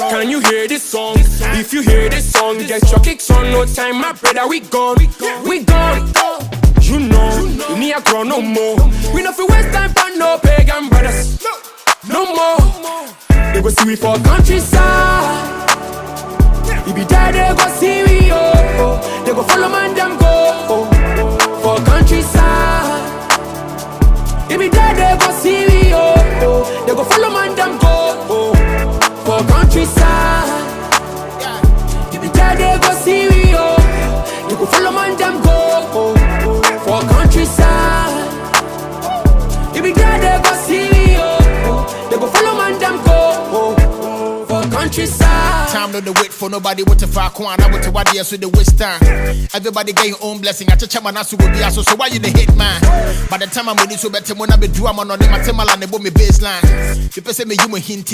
Can you hear this song? If you hear this song, get your kicks on. No time, my brother, we gone. We gone. You know, we need a grow no more. We no feel waste time for no pagan brothers. No more. They go see we for countryside. If be there, they go see we, oh. They go follow man, them go, for countryside. If be there, they go see we, oh. They go follow man, them go, for countryside. If be there, they go see we, oh. They go follow man, them go, for countryside. If be there, they go see we, oh. They go follow man, them go, for countryside. Time no wait for nobody. What if I can't? I want to what yes with the waste time. Everybody get your own blessing. I just check my nasu will be so why you the hit man? By the time I'm ready, so better when I be do I'm on the material and the me baseline. The person me you hint